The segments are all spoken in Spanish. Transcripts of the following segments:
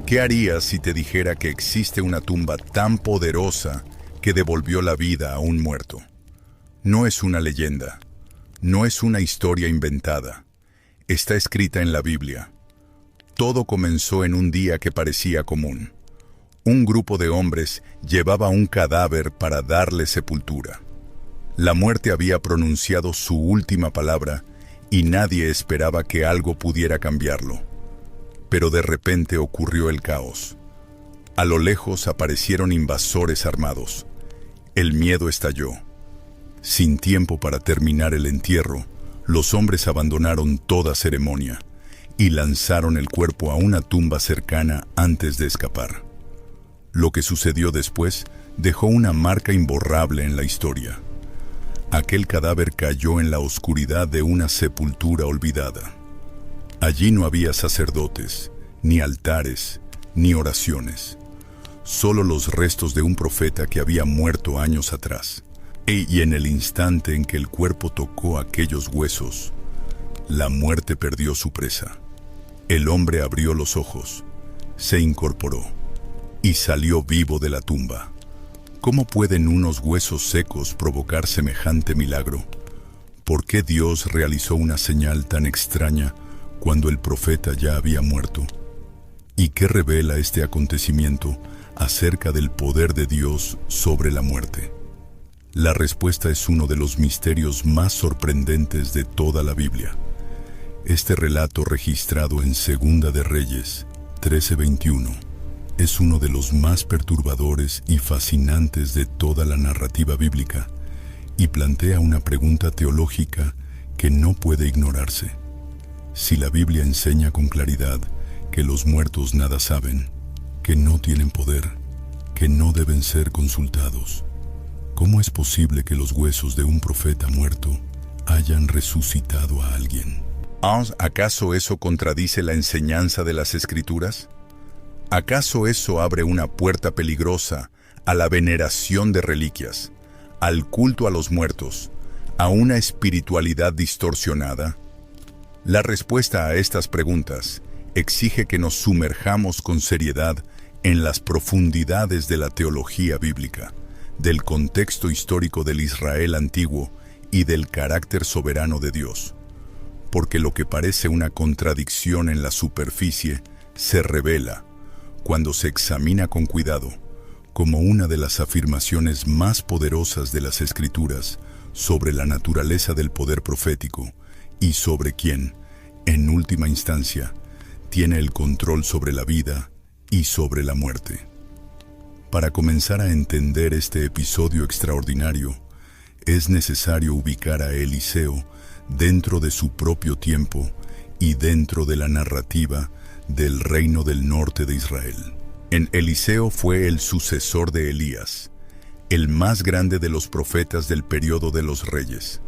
¿Qué harías si te dijera que existe una tumba tan poderosa que devolvió la vida a un muerto? No es una leyenda, no es una historia inventada. Está escrita en la Biblia. Todo comenzó en un día que parecía común. Un grupo de hombres llevaba un cadáver para darle sepultura. La muerte había pronunciado su última palabra y nadie esperaba que algo pudiera cambiarlo. Pero de repente ocurrió el caos. A lo lejos aparecieron invasores armados. El miedo estalló. Sin tiempo para terminar el entierro, los hombres abandonaron toda ceremonia y lanzaron el cuerpo a una tumba cercana antes de escapar. Lo que sucedió después dejó una marca imborrable en la historia. Aquel cadáver cayó en la oscuridad de una sepultura olvidada. Allí no había sacerdotes, ni altares, ni oraciones. Solo los restos de un profeta que había muerto años atrás. Y en el instante en que el cuerpo tocó aquellos huesos, la muerte perdió su presa. El hombre abrió los ojos, se incorporó y salió vivo de la tumba. ¿Cómo pueden unos huesos secos provocar semejante milagro? ¿Por qué Dios realizó una señal tan extraña cuando el profeta ya había muerto? ¿Y qué revela este acontecimiento acerca del poder de Dios sobre la muerte? La respuesta es uno de los misterios más sorprendentes de toda la Biblia. Este relato, registrado en Segunda de Reyes 13:21, es uno de los más perturbadores y fascinantes de toda la narrativa bíblica y plantea una pregunta teológica que no puede ignorarse. Si la Biblia enseña con claridad que los muertos nada saben, que no tienen poder, que no deben ser consultados, ¿cómo es posible que los huesos de un profeta muerto hayan resucitado a alguien? ¿Acaso eso contradice la enseñanza de las Escrituras? ¿Acaso eso abre una puerta peligrosa a la veneración de reliquias, al culto a los muertos, a una espiritualidad distorsionada? La respuesta a estas preguntas exige que nos sumerjamos con seriedad en las profundidades de la teología bíblica, del contexto histórico del Israel antiguo y del carácter soberano de Dios. Porque lo que parece una contradicción en la superficie se revela, cuando se examina con cuidado, como una de las afirmaciones más poderosas de las Escrituras sobre la naturaleza del poder profético y sobre quién, en última instancia, tiene el control sobre la vida y sobre la muerte. Para comenzar a entender este episodio extraordinario, es necesario ubicar a Eliseo dentro de su propio tiempo y dentro de la narrativa del reino del norte de Israel. Eliseo fue el sucesor de Elías, el más grande de los profetas del periodo de los reyes.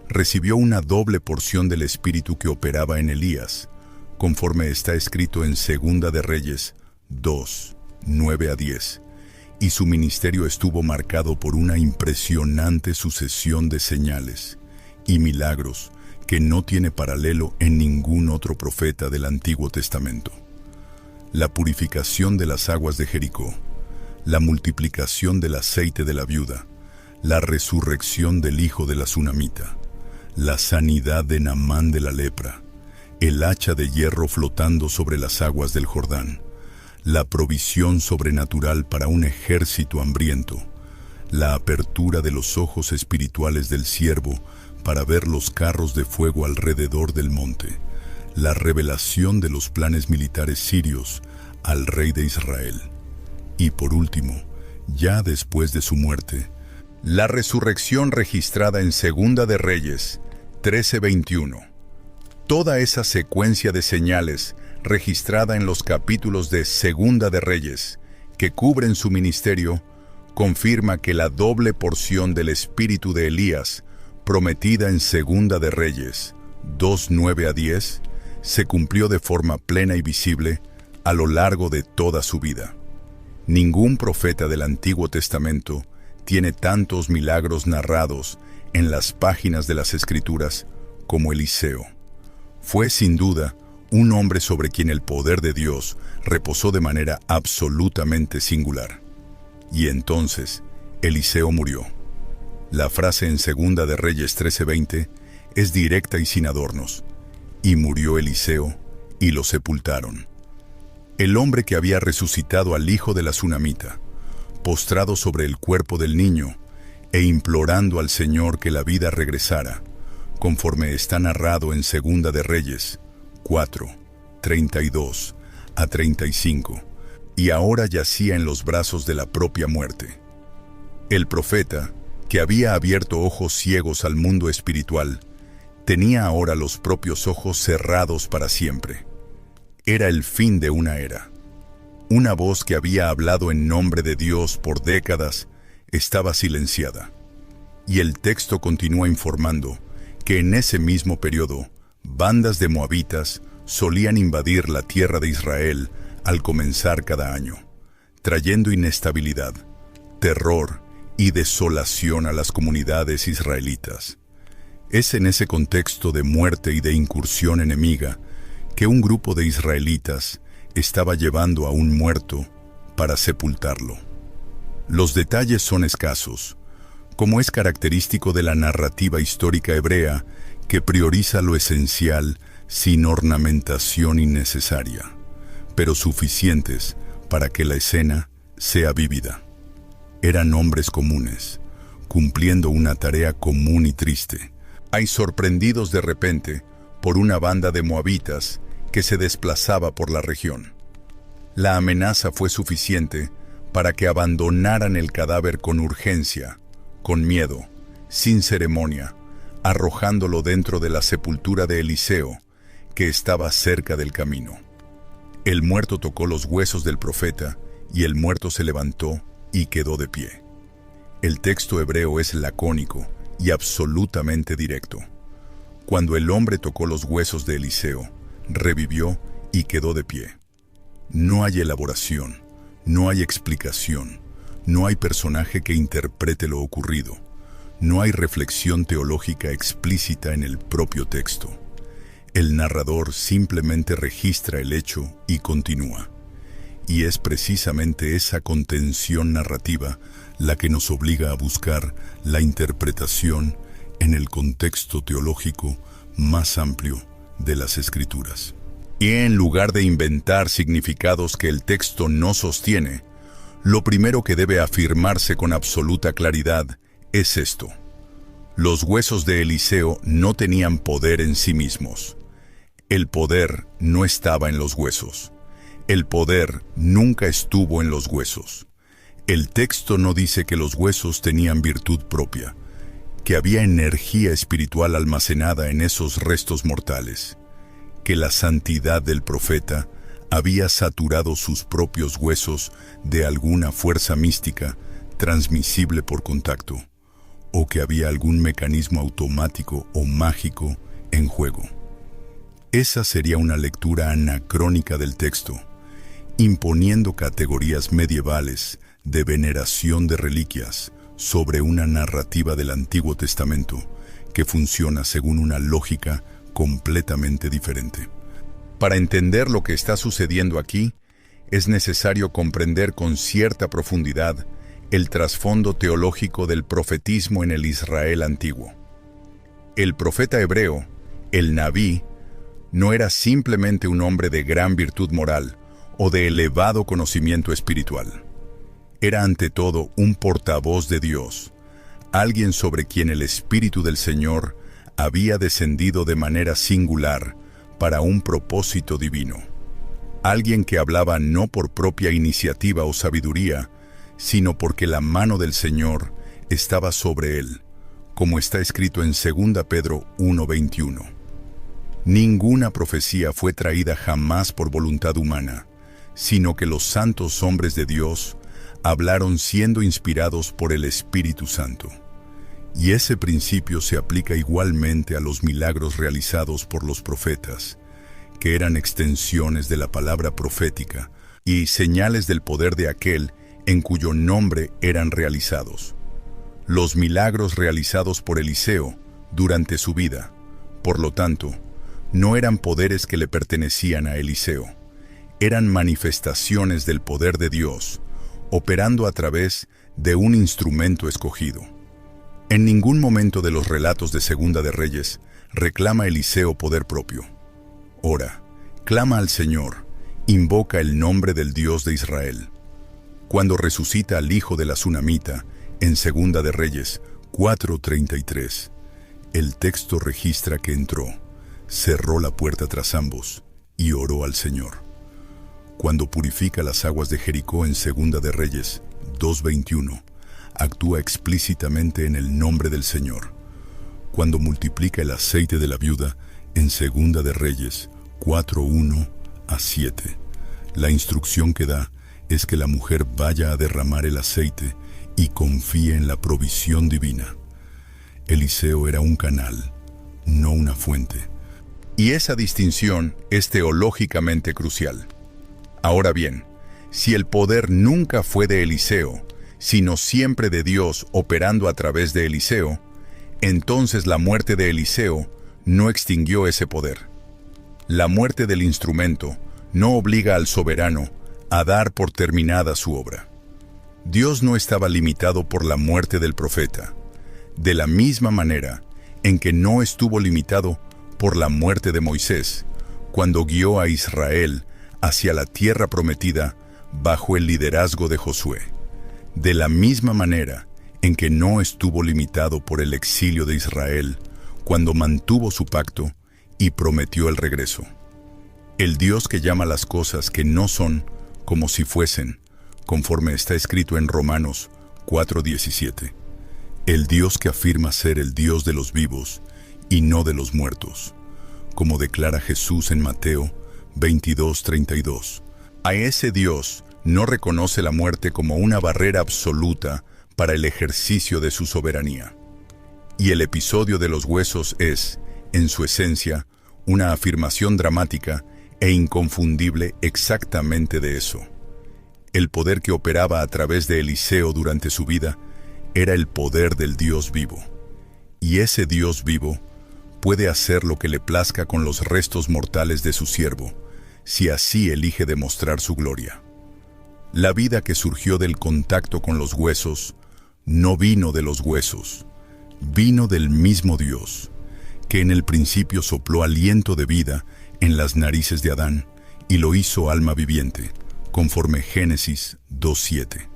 Recibió una doble porción del espíritu que operaba en Elías, conforme está escrito en Segunda de Reyes 2, 9-10, y su ministerio estuvo marcado por una impresionante sucesión de señales y milagros que no tiene paralelo en ningún otro profeta del Antiguo Testamento. La purificación de las aguas de Jericó, la multiplicación del aceite de la viuda, la resurrección del hijo de la Sunamita, la sanidad de Naamán de la lepra, el hacha de hierro flotando sobre las aguas del Jordán, la provisión sobrenatural para un ejército hambriento, la apertura de los ojos espirituales del siervo para ver los carros de fuego alrededor del monte, la revelación de los planes militares sirios al rey de Israel. Y por último, ya después de su muerte, la resurrección registrada en Segunda de Reyes 13:21. Toda esa secuencia de señales registrada en los capítulos de Segunda de Reyes que cubren su ministerio confirma que la doble porción del espíritu de Elías prometida en Segunda de Reyes 2:9-10 se cumplió de forma plena y visible a lo largo de toda su vida. Ningún profeta del Antiguo Testamento tiene tantos milagros narrados en las páginas de las Escrituras como Eliseo. Fue sin duda un hombre sobre quien el poder de Dios reposó de manera absolutamente singular. Y entonces, Eliseo murió. La frase en Segunda de Reyes 13:20 es directa y sin adornos. Y murió Eliseo, y lo sepultaron. El hombre que había resucitado al hijo de la Sunamita, postrado sobre el cuerpo del niño, e implorando al Señor que la vida regresara, conforme está narrado en Segunda de Reyes 4:32 a 35, y ahora yacía en los brazos de la propia muerte. El profeta, que había abierto ojos ciegos al mundo espiritual, tenía ahora los propios ojos cerrados para siempre. Era el fin de una era. Una voz que había hablado en nombre de Dios por décadas estaba silenciada. Y el texto continúa informando que en ese mismo periodo, bandas de moabitas solían invadir la tierra de Israel al comenzar cada año, trayendo inestabilidad, terror y desolación a las comunidades israelitas. Es en ese contexto de muerte y de incursión enemiga que un grupo de israelitas estaba llevando a un muerto para sepultarlo. Los detalles son escasos, como es característico de la narrativa histórica hebrea que prioriza lo esencial sin ornamentación innecesaria, pero suficientes para que la escena sea vívida. Eran hombres comunes, cumpliendo una tarea común y triste, sorprendidos de repente por una banda de moabitas que se desplazaba por la región. La amenaza fue suficiente para que abandonaran el cadáver con urgencia, con miedo, sin ceremonia, arrojándolo dentro de la sepultura de Eliseo, que estaba cerca del camino. El muerto tocó los huesos del profeta, y el muerto se levantó y quedó de pie. El texto hebreo es lacónico y absolutamente directo. Cuando el hombre tocó los huesos de Eliseo, revivió y quedó de pie. No hay elaboración, no hay explicación, no hay personaje que interprete lo ocurrido, no hay reflexión teológica explícita en el propio texto. El narrador simplemente registra el hecho y continúa. Y es precisamente esa contención narrativa la que nos obliga a buscar la interpretación en el contexto teológico más amplio de las Escrituras. Y en lugar de inventar significados que el texto no sostiene, lo primero que debe afirmarse con absoluta claridad es esto: los huesos de Eliseo no tenían poder en sí mismos. El poder no estaba en los huesos. El poder nunca estuvo en los huesos. El texto no dice que los huesos tenían virtud propia, que había energía espiritual almacenada en esos restos mortales, que la santidad del profeta había saturado sus propios huesos de alguna fuerza mística transmisible por contacto, o que había algún mecanismo automático o mágico en juego. Esa sería una lectura anacrónica del texto, imponiendo categorías medievales de veneración de reliquias sobre una narrativa del Antiguo Testamento que funciona según una lógica completamente diferente. Para entender lo que está sucediendo aquí, es necesario comprender con cierta profundidad el trasfondo teológico del profetismo en el Israel antiguo. El profeta hebreo, el Nabí, no era simplemente un hombre de gran virtud moral o de elevado conocimiento espiritual. Era ante todo un portavoz de Dios, alguien sobre quien el Espíritu del Señor había descendido de manera singular para un propósito divino. Alguien que hablaba no por propia iniciativa o sabiduría, sino porque la mano del Señor estaba sobre él, como está escrito en 2 Pedro 1:21. Ninguna profecía fue traída jamás por voluntad humana, sino que los santos hombres de Dios hablaron siendo inspirados por el Espíritu Santo. Y ese principio se aplica igualmente a los milagros realizados por los profetas, que eran extensiones de la palabra profética y señales del poder de aquel en cuyo nombre eran realizados. Los milagros realizados por Eliseo durante su vida, por lo tanto, no eran poderes que le pertenecían a Eliseo, eran manifestaciones del poder de Dios, operando a través de un instrumento escogido. En ningún momento de los relatos de Segunda de Reyes reclama Eliseo poder propio. Ora, clama al Señor, invoca el nombre del Dios de Israel. Cuando resucita al hijo de la Sunamita, en Segunda de Reyes 4:33, el texto registra que entró, cerró la puerta tras ambos y oró al Señor. Cuando purifica las aguas de Jericó en Segunda de Reyes 2:21, actúa explícitamente en el nombre del Señor. Cuando multiplica el aceite de la viuda en Segunda de Reyes 4:1-7, la instrucción que da es que la mujer vaya a derramar el aceite y confíe en la provisión divina. Eliseo era un canal, no una fuente. Y esa distinción es teológicamente crucial. Ahora bien, si el poder nunca fue de Eliseo, sino siempre de Dios operando a través de Eliseo, entonces la muerte de Eliseo no extinguió ese poder. La muerte del instrumento no obliga al soberano a dar por terminada su obra. Dios no estaba limitado por la muerte del profeta, de la misma manera en que no estuvo limitado por la muerte de Moisés, cuando guió a Israel hacia la tierra prometida bajo el liderazgo de Josué. De la misma manera en que no estuvo limitado por el exilio de Israel, cuando mantuvo su pacto y prometió el regreso. El Dios que llama las cosas que no son como si fuesen, conforme está escrito en Romanos 4:17. El Dios que afirma ser el Dios de los vivos y no de los muertos, como declara Jesús en Mateo 22:32. A ese Dios no reconoce la muerte como una barrera absoluta para el ejercicio de su soberanía. Y el episodio de los huesos es, en su esencia, una afirmación dramática e inconfundible exactamente de eso. El poder que operaba a través de Eliseo durante su vida era el poder del Dios vivo. Y ese Dios vivo puede hacer lo que le plazca con los restos mortales de su siervo, si así elige demostrar su gloria. La vida que surgió del contacto con los huesos no vino de los huesos, vino del mismo Dios, que en el principio sopló aliento de vida en las narices de Adán y lo hizo alma viviente, conforme Génesis 2:7.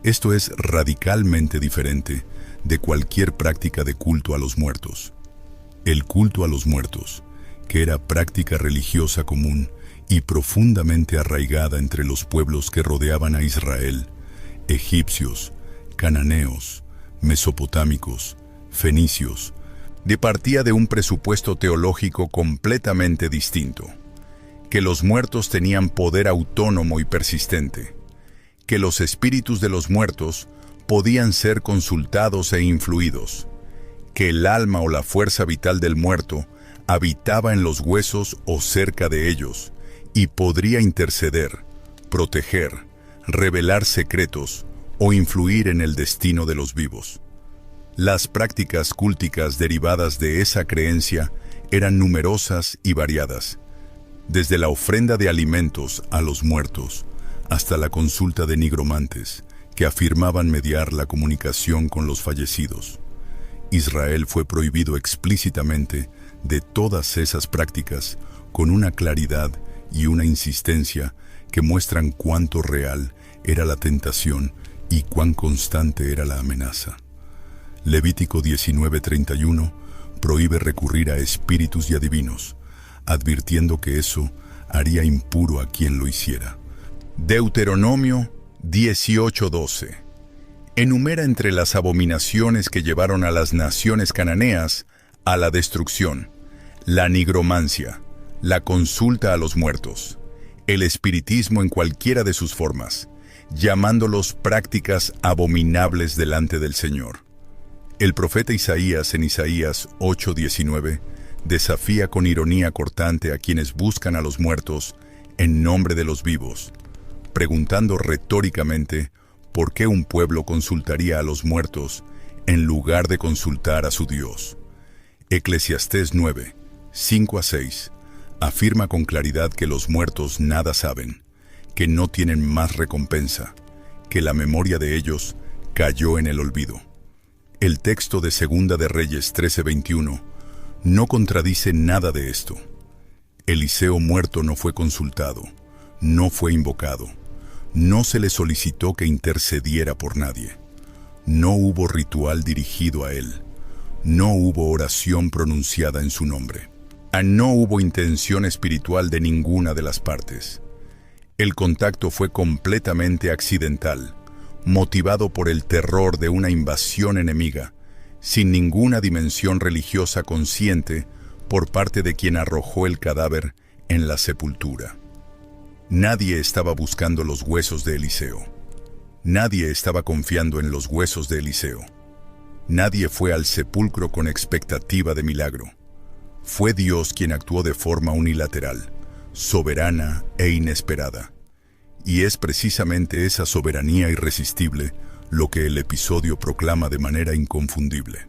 Esto es radicalmente diferente de cualquier práctica de culto a los muertos. El culto a los muertos, que era práctica religiosa común y profundamente arraigada entre los pueblos que rodeaban a Israel, egipcios, cananeos, mesopotámicos, fenicios, partía de un presupuesto teológico completamente distinto, que los muertos tenían poder autónomo y persistente, que los espíritus de los muertos podían ser consultados e influidos, que el alma o la fuerza vital del muerto habitaba en los huesos o cerca de ellos y podría interceder, proteger, revelar secretos o influir en el destino de los vivos. Las prácticas cúlticas derivadas de esa creencia eran numerosas y variadas, desde la ofrenda de alimentos a los muertos hasta la consulta de nigromantes que afirmaban mediar la comunicación con los fallecidos. Israel fue prohibido explícitamente de todas esas prácticas con una claridad y una insistencia que muestran cuánto real era la tentación y cuán constante era la amenaza. Levítico 19:31 prohíbe recurrir a espíritus y adivinos, advirtiendo que eso haría impuro a quien lo hiciera. Deuteronomio 18:12 enumera entre las abominaciones que llevaron a las naciones cananeas a la destrucción: la nigromancia, la consulta a los muertos, el espiritismo en cualquiera de sus formas, llamándolos prácticas abominables delante del Señor. El profeta Isaías en Isaías 8:19 desafía con ironía cortante a quienes buscan a los muertos en nombre de los vivos, preguntando retóricamente por qué un pueblo consultaría a los muertos en lugar de consultar a su Dios. Eclesiastés 9, 5-6, afirma con claridad que los muertos nada saben, que no tienen más recompensa, que la memoria de ellos cayó en el olvido. El texto de Segunda de Reyes 13:21 no contradice nada de esto. Eliseo muerto no fue consultado, no fue invocado, no se le solicitó que intercediera por nadie. No hubo ritual dirigido a él, no hubo oración pronunciada en su nombre. No hubo intención espiritual de ninguna de las partes. El contacto fue completamente accidental, motivado por el terror de una invasión enemiga, sin ninguna dimensión religiosa consciente por parte de quien arrojó el cadáver en la sepultura. Nadie estaba buscando los huesos de Eliseo. Nadie estaba confiando en los huesos de Eliseo. Nadie fue al sepulcro con expectativa de milagro. Fue Dios quien actuó de forma unilateral, soberana e inesperada. Y es precisamente esa soberanía irresistible lo que el episodio proclama de manera inconfundible.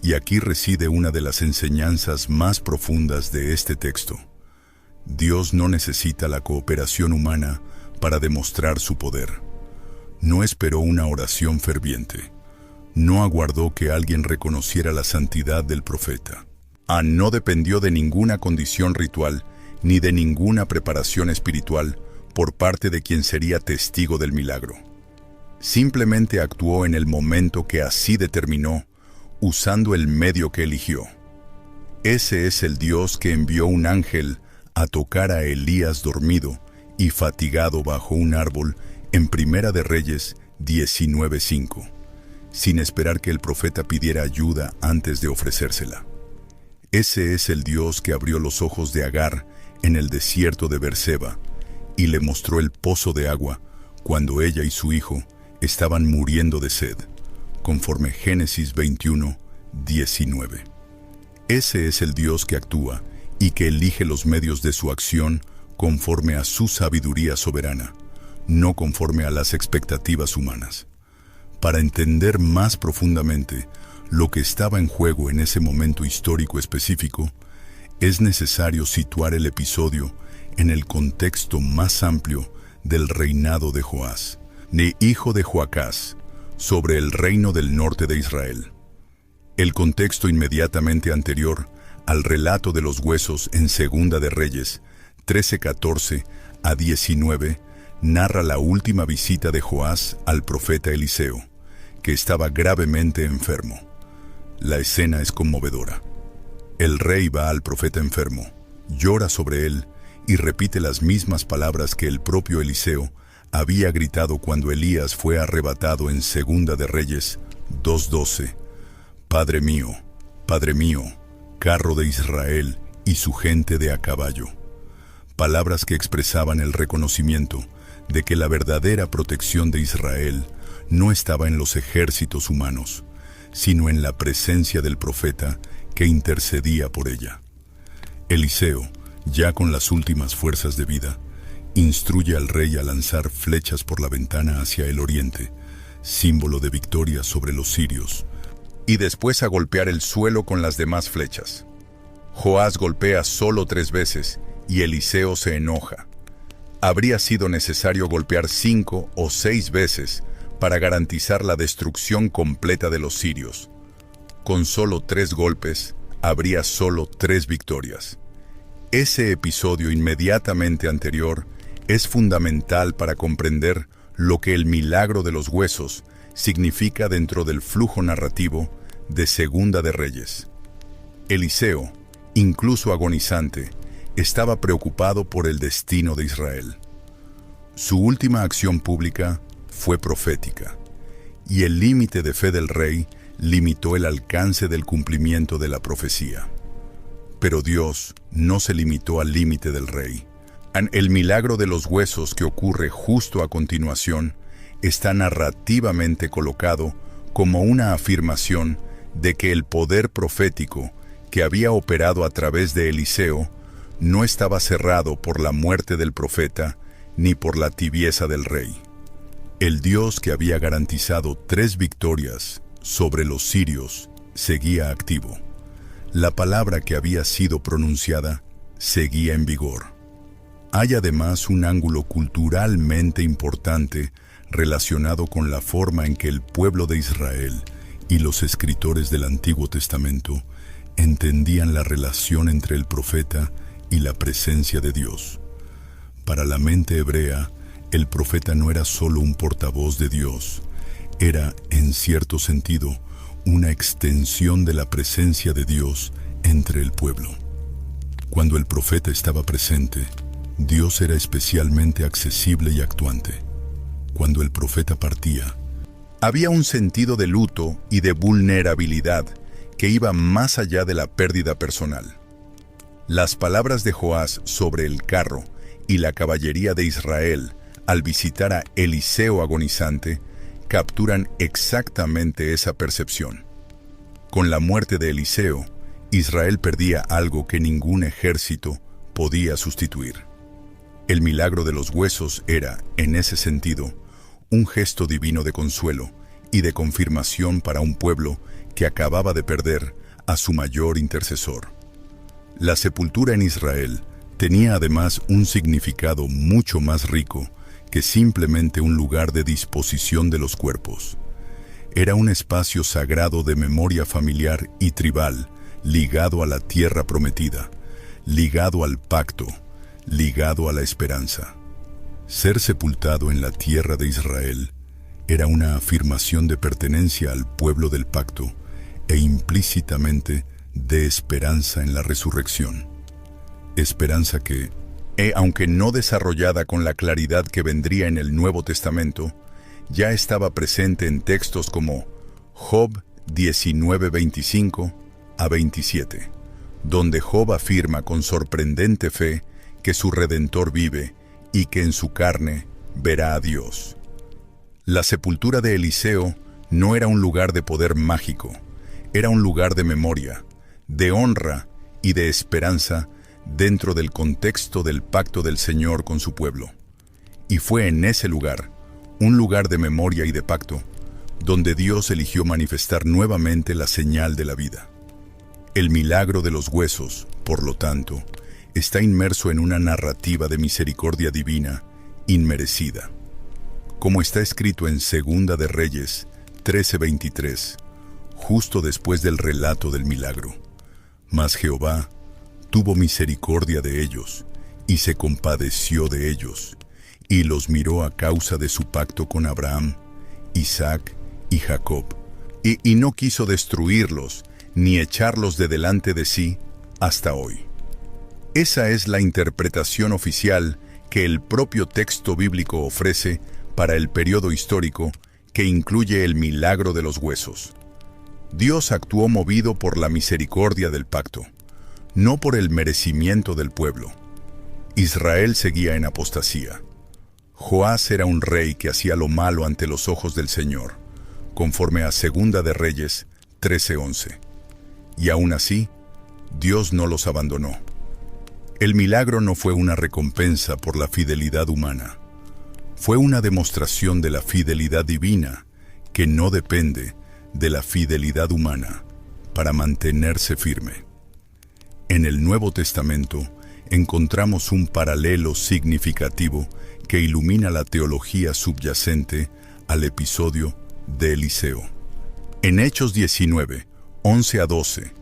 Y aquí reside una de las enseñanzas más profundas de este texto. Dios no necesita la cooperación humana para demostrar su poder. No esperó una oración ferviente. No aguardó que alguien reconociera la santidad del profeta. No dependió de ninguna condición ritual ni de ninguna preparación espiritual por parte de quien sería testigo del milagro. Simplemente actuó en el momento que así determinó, usando el medio que eligió. Ese es el Dios que envió un ángel a tocar a Elías dormido y fatigado bajo un árbol en Primera de Reyes 19:5, sin esperar que el profeta pidiera ayuda antes de ofrecérsela. Ese es el Dios que abrió los ojos de Agar en el desierto de Berseba y le mostró el pozo de agua cuando ella y su hijo estaban muriendo de sed, conforme Génesis 21:19. Ese es el Dios que actúa y que elige los medios de su acción conforme a su sabiduría soberana, no conforme a las expectativas humanas. Para entender más profundamente lo que estaba en juego en ese momento histórico específico, es necesario situar el episodio en el contexto más amplio del reinado de Joás, hijo de Joacás, sobre el reino del norte de Israel. El contexto inmediatamente anterior al relato de los huesos en Segunda de Reyes 13:14-19 narra la última visita de Joás al profeta Eliseo, que estaba gravemente enfermo. La escena es conmovedora. El rey va al profeta enfermo, llora sobre él y repite las mismas palabras que el propio Eliseo había gritado cuando Elías fue arrebatado en Segunda de Reyes 2:12. Padre mío, carro de Israel y su gente de a caballo. Palabras que expresaban el reconocimiento de que la verdadera protección de Israel no estaba en los ejércitos humanos, sino en la presencia del profeta que intercedía por ella. Eliseo, ya con las últimas fuerzas de vida, instruye al rey a lanzar flechas por la ventana hacia el oriente, símbolo de victoria sobre los sirios, y después a golpear el suelo con las demás flechas. Joás golpea solo 3 veces y Eliseo se enoja. Habría sido necesario golpear 5 o 6 veces para garantizar la destrucción completa de los sirios. Con solo 3 golpes, habría solo 3 victorias. Ese episodio inmediatamente anterior es fundamental para comprender lo que el milagro de los huesos significa dentro del flujo narrativo de Segunda de Reyes. Eliseo, incluso agonizante, estaba preocupado por el destino de Israel. Su última acción pública fue profética, y el límite de fe del rey limitó el alcance del cumplimiento de la profecía. Pero Dios no se limitó al límite del rey. El milagro de los huesos que ocurre justo a continuación está narrativamente colocado como una afirmación de que el poder profético que había operado a través de Eliseo no estaba cerrado por la muerte del profeta ni por la tibieza del rey. El Dios que había garantizado 3 victorias sobre los sirios seguía activo. La palabra que había sido pronunciada seguía en vigor. Hay además un ángulo culturalmente importante relacionado con la forma en que el pueblo de Israel y los escritores del Antiguo Testamento entendían la relación entre el profeta y la presencia de Dios. Para la mente hebrea, el profeta no era solo un portavoz de Dios, era, en cierto sentido, una extensión de la presencia de Dios entre el pueblo. Cuando el profeta estaba presente, Dios era especialmente accesible y actuante. Cuando el profeta partía, había un sentido de luto y de vulnerabilidad que iba más allá de la pérdida personal. Las palabras de Joás sobre el carro y la caballería de Israel al visitar a Eliseo agonizante capturan exactamente esa percepción. Con la muerte de Eliseo, Israel perdía algo que ningún ejército podía sustituir. El milagro de los huesos era, en ese sentido, un gesto divino de consuelo y de confirmación para un pueblo que acababa de perder a su mayor intercesor. La sepultura en Israel tenía además un significado mucho más rico que simplemente un lugar de disposición de los cuerpos. Era un espacio sagrado de memoria familiar y tribal, ligado a la tierra prometida, ligado al pacto, ligado a la esperanza. Ser sepultado en la tierra de Israel era una afirmación de pertenencia al pueblo del pacto e implícitamente de esperanza en la resurrección. Esperanza que, aunque no desarrollada con la claridad que vendría en el Nuevo Testamento, ya estaba presente en textos como Job 19:25 a 27, donde Job afirma con sorprendente fe que su Redentor vive y que en su carne verá a Dios. La sepultura de Eliseo no era un lugar de poder mágico, era un lugar de memoria, de honra y de esperanza dentro del contexto del pacto del Señor con su pueblo. Y fue en ese lugar, un lugar de memoria y de pacto, donde Dios eligió manifestar nuevamente la señal de la vida. El milagro de los huesos, por lo tanto, está inmerso en una narrativa de misericordia divina, inmerecida. Como está escrito en Segunda de Reyes 13:23, justo después del relato del milagro. Mas Jehová tuvo misericordia de ellos, y se compadeció de ellos, y los miró a causa de su pacto con Abraham, Isaac y Jacob, y no quiso destruirlos, ni echarlos de delante de sí hasta hoy. Esa es la interpretación oficial que el propio texto bíblico ofrece para el periodo histórico que incluye el milagro de los huesos. Dios actuó movido por la misericordia del pacto, no por el merecimiento del pueblo. Israel seguía en apostasía. Joás era un rey que hacía lo malo ante los ojos del Señor, conforme a Segunda de Reyes 13:11. Y aún así, Dios no los abandonó. El milagro no fue una recompensa por la fidelidad humana. Fue una demostración de la fidelidad divina, que no depende de la fidelidad humana, para mantenerse firme. En el Nuevo Testamento encontramos un paralelo significativo que ilumina la teología subyacente al episodio de Eliseo. En Hechos 19, 11 a 12,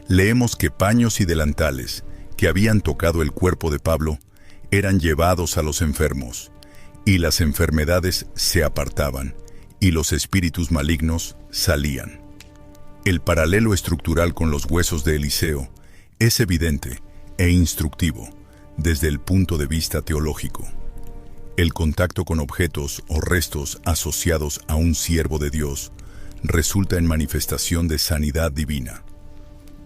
leemos que paños y delantales que habían tocado el cuerpo de Pablo eran llevados a los enfermos, y las enfermedades se apartaban, y los espíritus malignos salían. El paralelo estructural con los huesos de Eliseo es evidente e instructivo desde el punto de vista teológico. El contacto con objetos o restos asociados a un siervo de Dios resulta en manifestación de sanidad divina.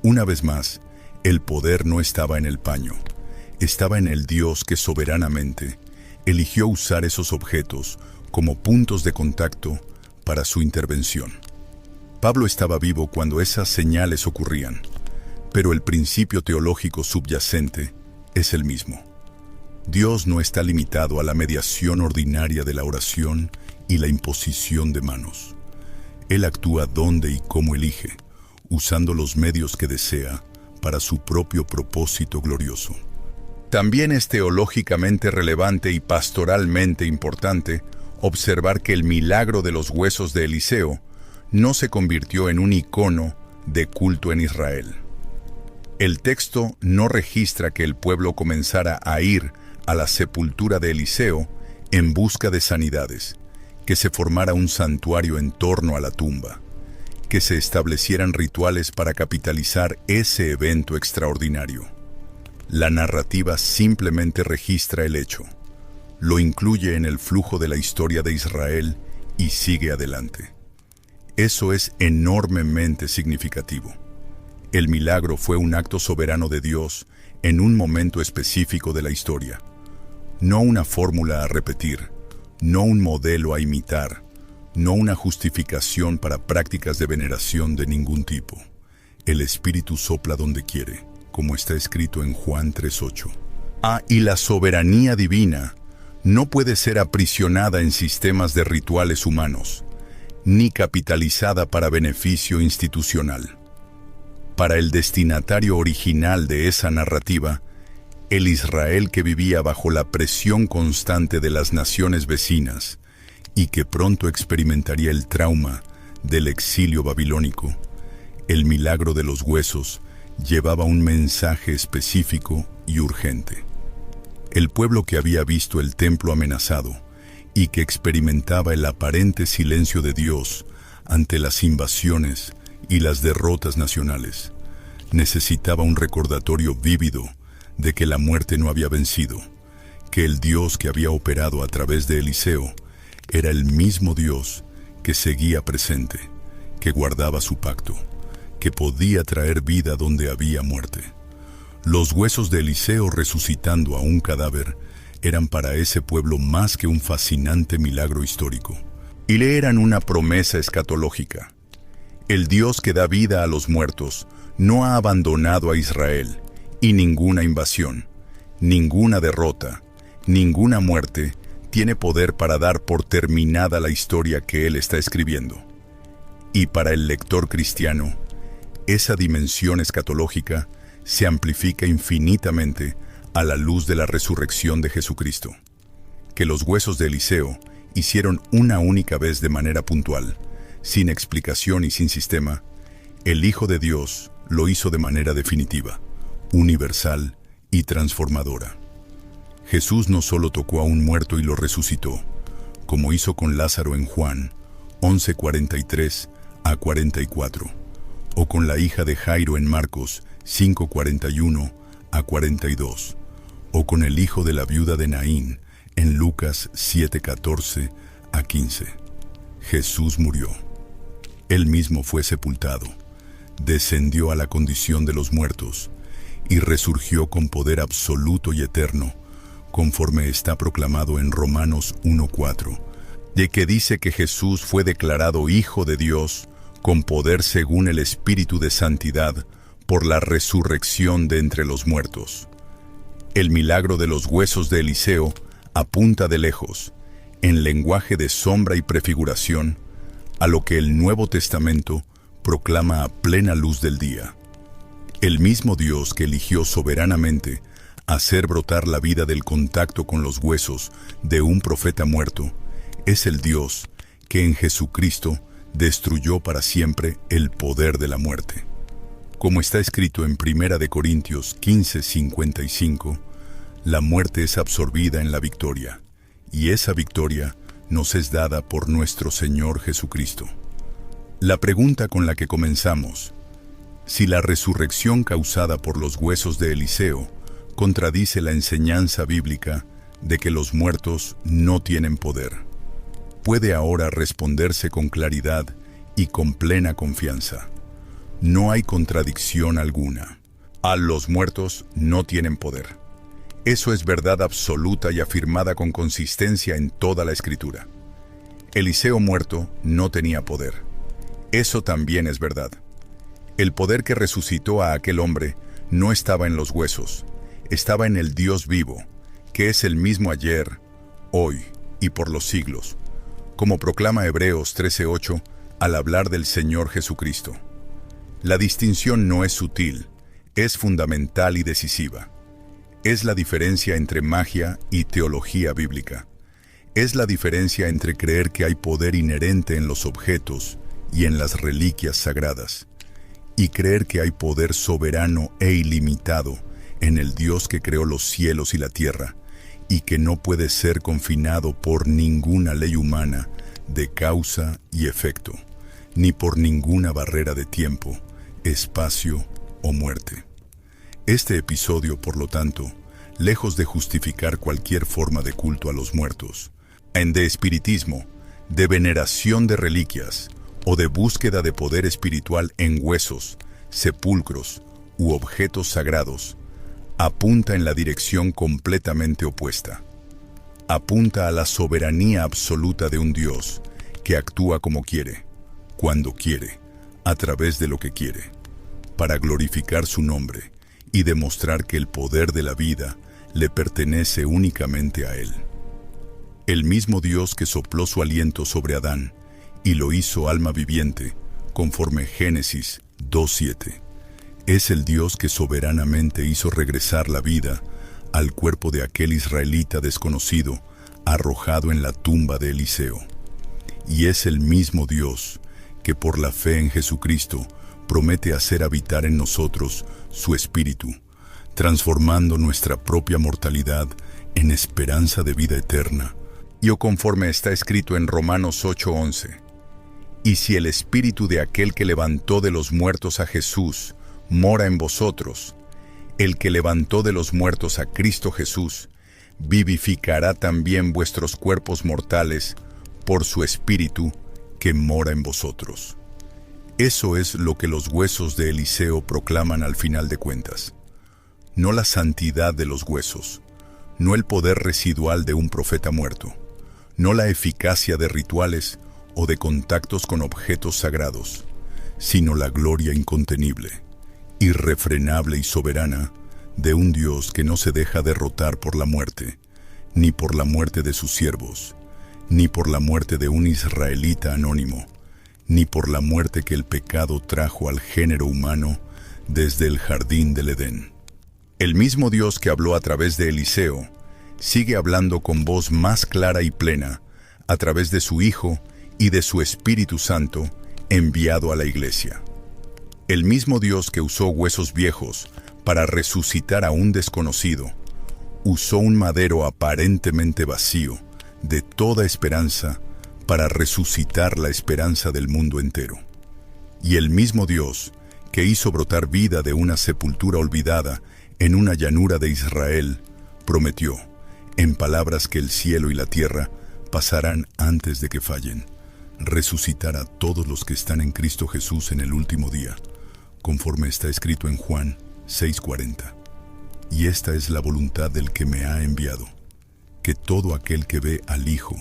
Una vez más, el poder no estaba en el paño, estaba en el Dios que soberanamente eligió usar esos objetos como puntos de contacto para su intervención. Pablo estaba vivo cuando esas señales ocurrían, pero el principio teológico subyacente es el mismo. Dios no está limitado a la mediación ordinaria de la oración y la imposición de manos. Él actúa donde y cómo elige, usando los medios que desea para su propio propósito glorioso. También es teológicamente relevante y pastoralmente importante observar que el milagro de los huesos de Eliseo no se convirtió en un icono de culto en Israel. El texto no registra que el pueblo comenzara a ir a la sepultura de Eliseo en busca de sanidades, que se formara un santuario en torno a la tumba, que se establecieran rituales para capitalizar ese evento extraordinario. La narrativa simplemente registra el hecho, lo incluye en el flujo de la historia de Israel y sigue adelante. Eso es enormemente significativo. El milagro fue un acto soberano de Dios en un momento específico de la historia. No una fórmula a repetir, no un modelo a imitar, no una justificación para prácticas de veneración de ningún tipo. El Espíritu sopla donde quiere, como está escrito en Juan 3:8. Y la soberanía divina no puede ser aprisionada en sistemas de rituales humanos, ni capitalizada para beneficio institucional. Para el destinatario original de esa narrativa, el Israel que vivía bajo la presión constante de las naciones vecinas y que pronto experimentaría el trauma del exilio babilónico, el milagro de los huesos llevaba un mensaje específico y urgente. El pueblo que había visto el templo amenazado y que experimentaba el aparente silencio de Dios ante las invasiones y las derrotas nacionales, necesitaba un recordatorio vívido de que la muerte no había vencido, que el Dios que había operado a través de Eliseo era el mismo Dios que seguía presente, que guardaba su pacto, que podía traer vida donde había muerte. Los huesos de Eliseo resucitando a un cadáver eran para ese pueblo más que un fascinante milagro histórico, y le eran una promesa escatológica. El Dios que da vida a los muertos no ha abandonado a Israel, y ninguna invasión, ninguna derrota, ninguna muerte tiene poder para dar por terminada la historia que Él está escribiendo. Y para el lector cristiano, esa dimensión escatológica se amplifica infinitamente a la luz de la resurrección de Jesucristo. Que los huesos de Eliseo hicieron una única vez de manera puntual, sin explicación y sin sistema, el Hijo de Dios lo hizo de manera definitiva, universal y transformadora. Jesús no solo tocó a un muerto y lo resucitó, como hizo con Lázaro en Juan 11:43 a 44, o con la hija de Jairo en Marcos 5:41 a 42, o con el hijo de la viuda de Naín en Lucas 7:14 a 15. Jesús murió. Él mismo fue sepultado, descendió a la condición de los muertos y resurgió con poder absoluto y eterno, conforme está proclamado en Romanos 1:4, de que dice que Jesús fue declarado Hijo de Dios con poder según el Espíritu de Santidad por la resurrección de entre los muertos. El milagro de los huesos de Eliseo apunta de lejos, en lenguaje de sombra y prefiguración, a lo que el Nuevo Testamento proclama a plena luz del día. El mismo Dios que eligió soberanamente hacer brotar la vida del contacto con los huesos de un profeta muerto, es el Dios que en Jesucristo destruyó para siempre el poder de la muerte. Como está escrito en 1 Corintios 15:55, la muerte es absorbida en la victoria, y esa victoria nos es dada por nuestro Señor Jesucristo. La pregunta con la que comenzamos, si la resurrección causada por los huesos de Eliseo contradice la enseñanza bíblica de que los muertos no tienen poder, puede ahora responderse con claridad y con plena confianza. No hay contradicción alguna. Los muertos no tienen poder. Eso es verdad absoluta y afirmada con consistencia en toda la Escritura. Eliseo muerto no tenía poder. Eso también es verdad. El poder que resucitó a aquel hombre no estaba en los huesos, estaba en el Dios vivo, que es el mismo ayer, hoy y por los siglos, como proclama Hebreos 13:8 al hablar del Señor Jesucristo. La distinción no es sutil, Es fundamental y decisiva. Es la diferencia entre magia y teología bíblica. Es la diferencia entre creer que hay poder inherente en los objetos y en las reliquias sagradas, y creer que hay poder soberano e ilimitado en el Dios que creó los cielos y la tierra, y que no puede ser confinado por ninguna ley humana de causa y efecto, ni por ninguna barrera de tiempo, espacio o muerte. Este episodio, por lo tanto, lejos de justificar cualquier forma de culto a los muertos, de espiritismo, de veneración de reliquias o de búsqueda de poder espiritual en huesos, sepulcros u objetos sagrados, apunta en la dirección completamente opuesta. Apunta a la soberanía absoluta de un Dios que actúa como quiere, cuando quiere, a través de lo que quiere, para glorificar su nombre y demostrar que el poder de la vida le pertenece únicamente a Él. El mismo Dios que sopló su aliento sobre Adán y lo hizo alma viviente, conforme Génesis 2:7, es el Dios que soberanamente hizo regresar la vida al cuerpo de aquel israelita desconocido arrojado en la tumba de Eliseo. Y es el mismo Dios que por la fe en Jesucristo promete hacer habitar en nosotros su Espíritu, transformando nuestra propia mortalidad en esperanza de vida eterna, y conforme está escrito en Romanos 8:11, y si el Espíritu de aquel que levantó de los muertos a Jesús mora en vosotros, el que levantó de los muertos a Cristo Jesús, vivificará también vuestros cuerpos mortales por su Espíritu que mora en vosotros. Eso es lo que los huesos de Eliseo proclaman al final de cuentas. No la santidad de los huesos, no el poder residual de un profeta muerto, no la eficacia de rituales o de contactos con objetos sagrados, sino la gloria incontenible, irrefrenable y soberana de un Dios que no se deja derrotar por la muerte, ni por la muerte de sus siervos, ni por la muerte de un israelita anónimo, ni por la muerte que el pecado trajo al género humano desde el jardín del Edén. El mismo Dios que habló a través de Eliseo sigue hablando con voz más clara y plena a través de su Hijo y de su Espíritu Santo enviado a la iglesia. El mismo Dios que usó huesos viejos para resucitar a un desconocido, usó un madero aparentemente vacío de toda esperanza para resucitar la esperanza del mundo entero. Y el mismo Dios que hizo brotar vida de una sepultura olvidada en una llanura de Israel, prometió, en palabras que el cielo y la tierra pasarán antes de que fallen, resucitar a todos los que están en Cristo Jesús en el último día, conforme está escrito en Juan 6:40. Y esta es la voluntad del que me ha enviado, que todo aquel que ve al Hijo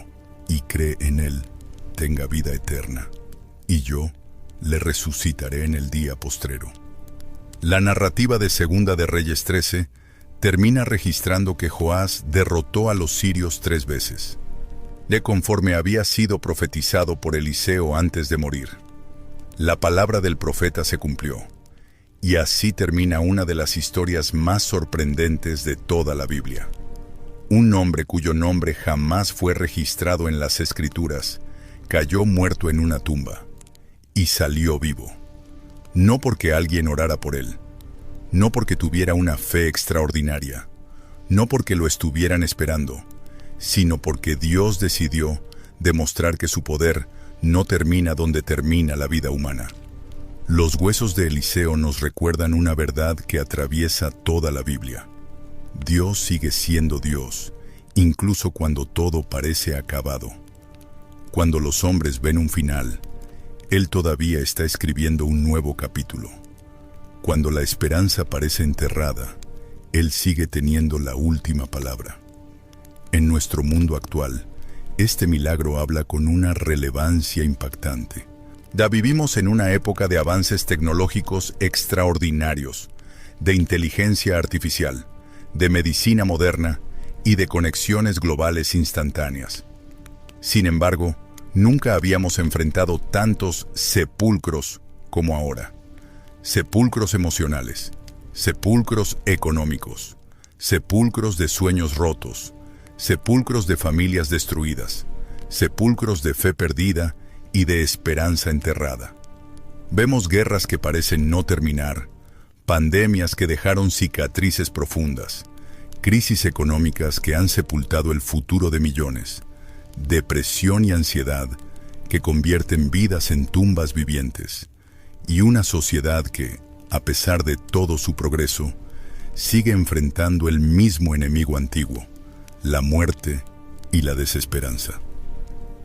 y cree en Él tenga vida eterna, y yo le resucitaré en el día postrero. La narrativa de Segunda de Reyes 13 termina registrando que Joás derrotó a los sirios 3 veces, de conforme había sido profetizado por Eliseo antes de morir. La palabra del profeta se cumplió, y así termina una de las historias más sorprendentes de toda la Biblia. Un hombre cuyo nombre jamás fue registrado en las Escrituras cayó muerto en una tumba, y salió vivo. No porque alguien orara por él, no porque tuviera una fe extraordinaria, no porque lo estuvieran esperando, sino porque Dios decidió demostrar que su poder no termina donde termina la vida humana. Los huesos de Eliseo nos recuerdan una verdad que atraviesa toda la Biblia. Dios sigue siendo Dios, incluso cuando todo parece acabado. Cuando los hombres ven un final, Él todavía está escribiendo un nuevo capítulo. Cuando la esperanza parece enterrada, Él sigue teniendo la última palabra. En nuestro mundo actual, este milagro habla con una relevancia impactante. Vivimos en una época de avances tecnológicos extraordinarios, de inteligencia artificial, de medicina moderna y de conexiones globales instantáneas. Sin embargo, nunca habíamos enfrentado tantos sepulcros como ahora. Sepulcros emocionales, sepulcros económicos, sepulcros de sueños rotos, sepulcros de familias destruidas, sepulcros de fe perdida y de esperanza enterrada. Vemos guerras que parecen no terminar, pandemias que dejaron cicatrices profundas, crisis económicas que han sepultado el futuro de millones, depresión y ansiedad que convierten vidas en tumbas vivientes, y una sociedad que, a pesar de todo su progreso, sigue enfrentando el mismo enemigo antiguo, la muerte y la desesperanza.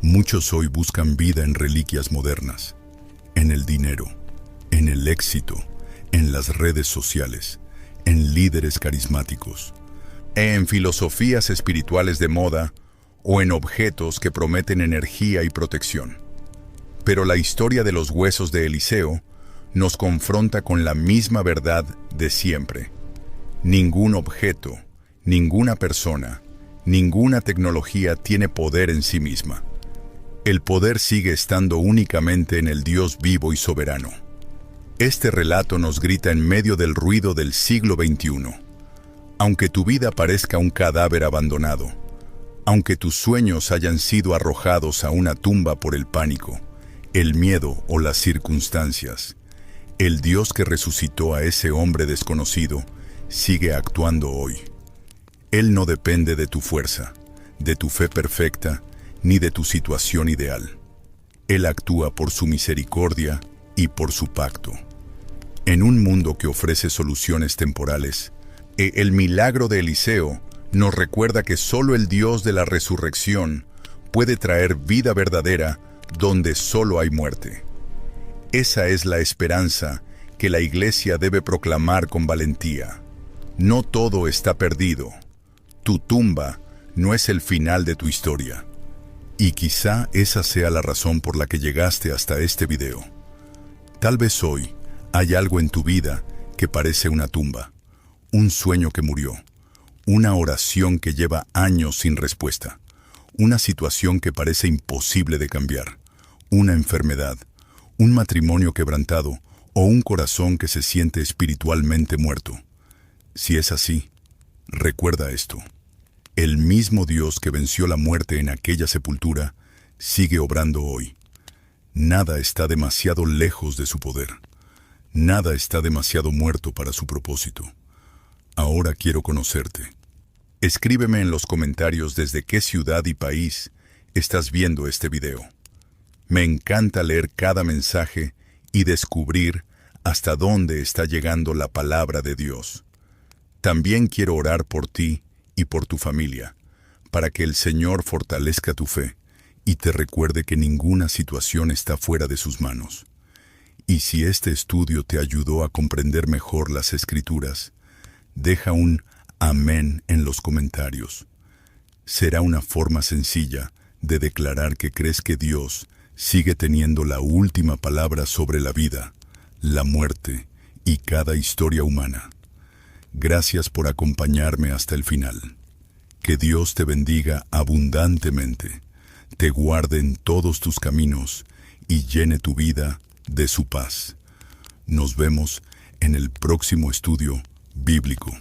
Muchos hoy buscan vida en reliquias modernas, en el dinero, en el éxito, en las redes sociales, en líderes carismáticos, en filosofías espirituales de moda o en objetos que prometen energía y protección. Pero la historia de los huesos de Eliseo nos confronta con la misma verdad de siempre. Ningún objeto, ninguna persona, ninguna tecnología tiene poder en sí misma. El poder sigue estando únicamente en el Dios vivo y soberano. Este relato nos grita en medio del ruido del siglo XXI. Aunque tu vida parezca un cadáver abandonado, aunque tus sueños hayan sido arrojados a una tumba por el pánico, el miedo o las circunstancias, el Dios que resucitó a ese hombre desconocido sigue actuando hoy. Él no depende de tu fuerza, de tu fe perfecta, ni de tu situación ideal. Él actúa por su misericordia y por su pacto. En un mundo que ofrece soluciones temporales, el milagro de Eliseo nos recuerda que solo el Dios de la resurrección puede traer vida verdadera donde solo hay muerte. Esa es la esperanza que la Iglesia debe proclamar con valentía. No todo está perdido. Tu tumba no es el final de tu historia. Y quizá esa sea la razón por la que llegaste hasta este video. Tal vez hoy hay algo en tu vida que parece una tumba, un sueño que murió, una oración que lleva años sin respuesta, una situación que parece imposible de cambiar, una enfermedad, un matrimonio quebrantado o un corazón que se siente espiritualmente muerto. Si es así, recuerda esto. El mismo Dios que venció la muerte en aquella sepultura sigue obrando hoy. Nada está demasiado lejos de su poder. Nada está demasiado muerto para su propósito. Ahora quiero conocerte. Escríbeme en los comentarios desde qué ciudad y país estás viendo este video. Me encanta leer cada mensaje y descubrir hasta dónde está llegando la palabra de Dios. También quiero orar por ti y por tu familia, para que el Señor fortalezca tu fe y te recuerde que ninguna situación está fuera de sus manos. Y si este estudio te ayudó a comprender mejor las Escrituras, deja un amén en los comentarios. Será una forma sencilla de declarar que crees que Dios sigue teniendo la última palabra sobre la vida, la muerte y cada historia humana. Gracias por acompañarme hasta el final. Que Dios te bendiga abundantemente, te guarde en todos tus caminos y llene tu vida de su paz. Nos vemos en el próximo estudio bíblico.